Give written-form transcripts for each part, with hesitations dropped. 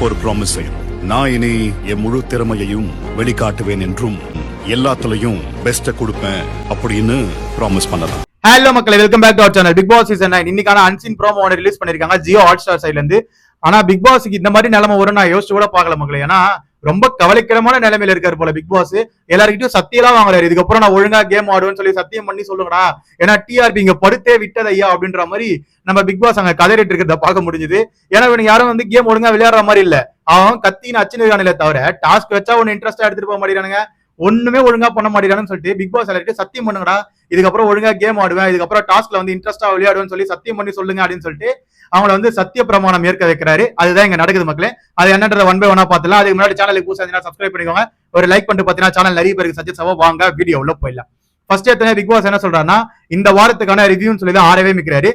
எனக்கு ஒரு ப்ராமிஸ் செய்யணும். நான் இனி என் முழு திறமையையும் வெளிக்காட்டுவேன் என்றும் எல்லாத்துலயும் பெஸ்ட கொடுப்பேன் அப்படின்னு ப்ராமிஸ் பண்ணலாம். ஹலோ மக்களே, welcome back to our channel. Bigg Boss season 9 இன்னைக்கான அன்சீன் ப்ரோமோ ஒன்று ரிலீஸ் பண்ணிருக்காங்க ஜியோ ஹாட்ஸ்டார் சைட்ல இருந்து. ஆனா பிக் பாஸ்க்கு இந்த மாதிரி நிலைமை வரும் நான் யோசிச்சு கூட பார்க்கல மக்களே. ஏன்னா ரொம்ப கவலைக்கிடமான நிலைமையில இருக்காரு போல பிக் பாஸ். எல்லாருக்கிட்டும் சத்தியெல்லாம் வாங்குறாரு. இதுக்கப்புறம் நான் ஒழுங்கா கேம் ஆடுவேன்னு சொல்லி சத்தியம் பண்ணி சொல்லுங்கடா, ஏன்னா டிஆர்பி இங்க படுத்தே விட்டது ஐயா அப்படின்ற மாதிரி நம்ம பிக் பாஸ் அங்க கதறிட்டு இருக்கிறத பார்க்க முடிஞ்சுது. ஏன்னா இவனுக்கு யாரும் வந்து கேம் ஒழுங்கா விளையாடுற மாதிரி இல்ல. அவன் கத்தின்னு அச்சுன்னு தவிர டாஸ்க் வச்சா ஒன்னு இன்ட்ரெஸ்டா எடுத்துட்டு போக மாட்டேங்கிறானுங்க, ஒண்ணுமே ஒழுங்கா பண்ண மாட்டேங்கிறான்னு சொல்லிட்டு பிக் பாஸ் எல்லாருக்கும் சத்தியம் பண்ணுங்கடா, இதுக்கப்புறம் ஒழுங்கா கேம் ஆடுவேன், இதுக்கப்புறம் டாஸ்க்ல வந்து இன்ட்ரெஸ்டா விளையாடுவேன்னு சொல்லி சத்தியம் பண்ணி சொல்லுங்க அப்படின்னு சொல்லிட்டு அவங்களை வந்து சத்திய பிரமாணம் ஏற்க வைக்கிறாரு. அதுதான் இங்க நடக்குது மக்களே. அது என்னன்றத ஒன் பை ஒன்னா பாத்துலாம். அதுக்கு முன்னாடி சேனலுக்கு புதுசா சப்ஸ்கிரைப் பண்ணிக்கோங்க. ஒரு லைக் பண்ணிட்டு பாத்தீங்கன்னா சேனல் நிறைய பேருக்கு சஜஸ்ட் ஆகும். வாங்க வீடியோ உள்ள போயிடலாம். ஃபர்ஸ்ட் எத்தனை பிக் பாஸ் என்ன சொல்றாருன்னா, இந்த வாரத்துக்கான ரிவ்யூன்னு சொல்லி தான் ஆறவே மிக்கிறாரு.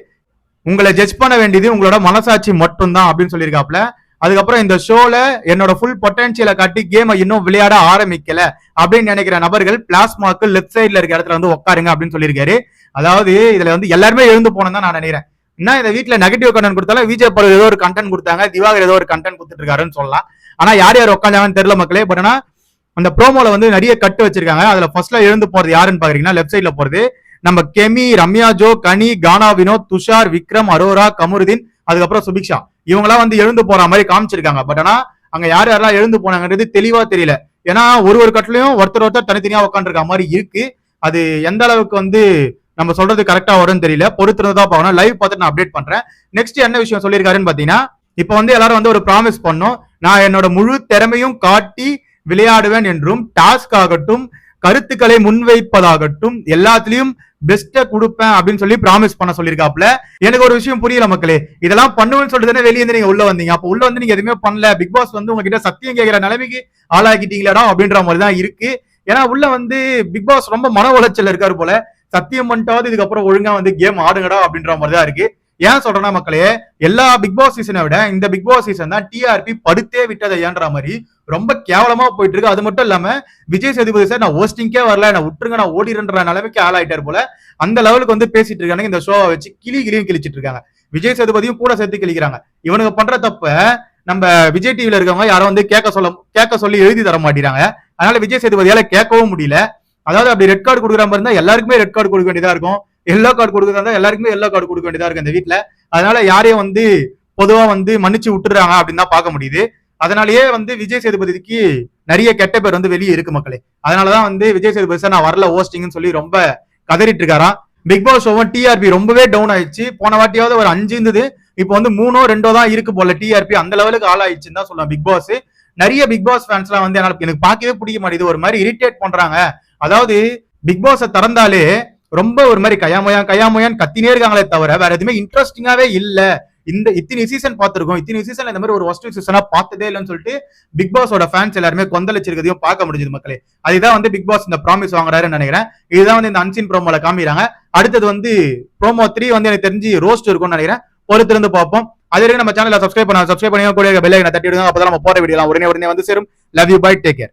உங்களை ஜட்ஜ் பண்ண வேண்டியது உங்களோட மனசாட்சி மட்டும் தான் அப்படின்னு சொல்லியிருக்காப்ல. அதுக்கப்புறம் இந்த ஷோல என்னோட ஃபுல் பொட்டன்சியலை காட்டி கேமை இன்னும் விளையாட ஆரம்பிக்கல அப்படின்னு நினைக்கிற நபர்கள் பிளாஸ்மாக்கு லெஃப்ட் சைட்ல இருக்க இடத்துல வந்து உட்காருங்க அப்படின்னு சொல்லியிருக்காரு. அதாவது இதுல வந்து எல்லாருமே எழுந்து போனோம் தான் நான் நினைக்கிறேன். என்ன இந்த வீட்டுல நெகட்டிவ் கண்டென்ட் கொடுத்தாலும் விஜய் படம் ஏதோ ஒரு கண்டென்ட் கொடுத்தாங்க, திவாகர் ஏதோ ஒரு கண்டென்ட் கொடுத்துட்டு இருக்காருன்னு சொல்லலாம். ஆனா யார் யார் உட்காந்தாங்கன்னு தெரியல மக்களே. பட் ஆனா அந்த ப்ரோமோல வந்து நிறைய கட்டு வச்சிருக்காங்க. அதுல ஃபர்ஸ்ட்ல எழுந்து போறது யாருன்னு பாக்குறீங்கன்னா லெஃப்ட் சைட்ல போறது நம்ம கெமி, ரம்யா ஜோ, கனி, கானா வினோத், துஷார், விக்ரம், அரோரா, கமருதீன், அதுக்கப்புறம் சுபிக்ஷா. இவங்கெல்லாம் வந்து எழுந்து போற மாதிரி காமிச்சிருக்காங்க. பட் ஆனா அங்க யார் யாரெல்லாம் எழுந்து போனாங்கன்றது தெளிவா தெரியல. ஏன்னா ஒரு கட்டுலயும் ஒருத்தர் தனித்தனியா உட்காந்துருக்க மாதிரி இருக்கு. அது எந்த அளவுக்கு வந்து நம்ம சொல்றது கரெக்டா வரும்னு தெரியல. பொறுத்திருந்தா பார்க்கணும். லைவ் பார்த்துட்டு நான் அப்டேட் பண்றேன். நெக்ஸ்ட் என்ன விஷயம் சொல்லியிருக்காருன்னு பாத்தீங்கன்னா, இப்ப வந்து எல்லாரும் வந்து ஒரு ப்ராமிஸ் பண்ணோம், நான் என்னோட முழு திறமையும் காட்டி விளையாடுவேன் என்றும் டாஸ்க் ஆகட்டும் கருத்துக்களை முன்வைப்பதாகட்டும் எல்லாத்துலயும் பெஸ்ட கொடுப்பேன் அப்படின்னு சொல்லி ப்ராமிஸ் பண்ண சொல்லியிருக்காப்ல. எனக்கு ஒரு விஷயம் புரியல மக்களே. இதெல்லாம் பண்ணுவேன்னு சொல்லிட்டு வெளியே வந்து நீங்க உள்ள வந்தீங்க. அப்ப உள்ள வந்து நீங்க எதுவுமே பண்ணல. பிக் பாஸ் வந்து உங்ககிட்ட சத்தியம் கேட்கிற நிலைமைக்கு ஆளாக்கிட்டீங்களா அப்படின்ற மாதிரி தான் இருக்கு. ஏன்னா உள்ள வந்து பிக் பாஸ் ரொம்ப மன உளைச்சல் இருக்காரு போல. சத்தியம் பண்ணிட்டாவது இதுக்கப்புறம் ஒழுங்கா வந்து கேம் ஆடுங்கடா அப்படின்ற மாதிரி தான் இருக்கு. ஏன் சொல்றேன்னா மக்களே, எல்லா பிக் பாஸ் சீசனை விட இந்த பிக் பாஸ் சீசன் தான் டிஆர்பி படுத்தே விட்டதை ஏன்ற மாதிரி ரொம்ப கேவலமா போயிட்டு இருக்கு. அது மட்டும் இல்லாம விஜய் சேதுபதி சார் நான் ஹோஸ்டிங்கே வரல, நான் விட்டுருங்க, நான் ஓடிடுன்ற நிலைமைக்கு ஆளாயிட்டாரு போல. அந்த லெவலுக்கு வந்து பேசிட்டு இருக்காங்க. இந்த ஷோவை வச்சு கிளியும் கிழிச்சிட்டு இருக்காங்க. விஜய் சேதுபதியும் கூட சேர்த்து கிழிக்கிறாங்க. இவனுக்கு பண்ற தப்ப நம்ம விஜய் டிவில இருக்கவங்க யாரும் வந்து கேட்க சொல்லி எழுதி தர மாட்டேங்கிறாங்க. அதனால விஜய் சேதுபதியால கேட்கவும் முடியல. அதாவது அப்படி ரெட் கார்டு கொடுக்குற மாதிரி இருந்தா எல்லாருக்குமே ரெட் கார்டு கொடுக்க வேண்டியதா இருக்கும், எல்லோ கார்டு கொடுக்குறதா எல்லாருக்குமே எல்லோ கார்டு கொடுக்க வேண்டியதா இருக்கு இந்த வீட்டுல. அதனால யாரையும் வந்து பொதுவா வந்து மன்னிச்சு விட்டுறாங்க அப்படின்னு தான் பார்க்க முடியுது. அதனாலயே வந்து விஜய் சேதுபதிக்கு நிறைய கெட்ட பேர் வந்து வெளியே இருக்கு மக்களே. அதனாலதான் வந்து விஜய் சேதுபதி சார் நான் வரல ஹோஸ்டிங்னு சொல்லி ரொம்ப கதறிட்டு இருக்காராம். பிக் பாஸ் ஷோவும் டிஆர்பி ரொம்பவே டவுன் ஆயிடுச்சு. போன வாட்டியாவது ஒரு 5 இருந்தது, இப்போ வந்து 3ஓ 2ஓ தான் இருக்கு போல. டிஆர்பி அந்த லெவலுக்கு ஆளாயிடுச்சுன்னு தான் சொல்லலாம் பிக் பாஸ். நிறைய பிக் பாஸ் ஃபேன்ஸ் எல்லாம் வந்து எனக்கு பார்க்கவே பிடிக்க மாட்டேது, ஒரு மாதிரி இரிட்டேட் பண்றாங்க. அதாவது பிக் பாஸை திறந்தாலே ரொம்ப ஒரு மாதிரி கயாமயான்னு கத்தினே இருக்காங்களே தவிர வேற எதுவுமே இன்ட்ரெஸ்டிங்காவே இல்ல. இத்தனை சீசன் பார்த்திருக்கோம், இத்தனை சீசன் இந்த மாதிரி ஒரு ஒஸ்ட் சீசனா பார்த்ததே இல்லைன்னு சொல்லிட்டு பிக் பாஸோட ஃபேன்ஸ் எல்லாருமே கொந்தளிச்சிருக்கதையும் பார்க்க முடிஞ்சது மக்களே. அதுதான் வந்து பிக் பாஸ் இந்த ப்ராமிஸ் வாங்குறாருன்னு நினைக்கிறேன். இதுதான் வந்து இந்த அன்சீன் ப்ரோமோல காமிக்கிறாங்க. அடுத்தது வந்து ப்ரோமோ 3 வந்து எனக்கு தெரிஞ்சு ரோஸ்ட் இருக்கும்னு நினைக்கிறேன். பொறுத்திருந்து பார்ப்போம். அது வரைக்கும் நம்ம சேனலை சப்ஸ்கிரைப் பண்ணி கூட பெல் ஐகானை தட்டி விடுங்க. அப்பதான் நம்ம போற வீடியோலாம் உடனே வந்து சேரும். Love you, bye, take care.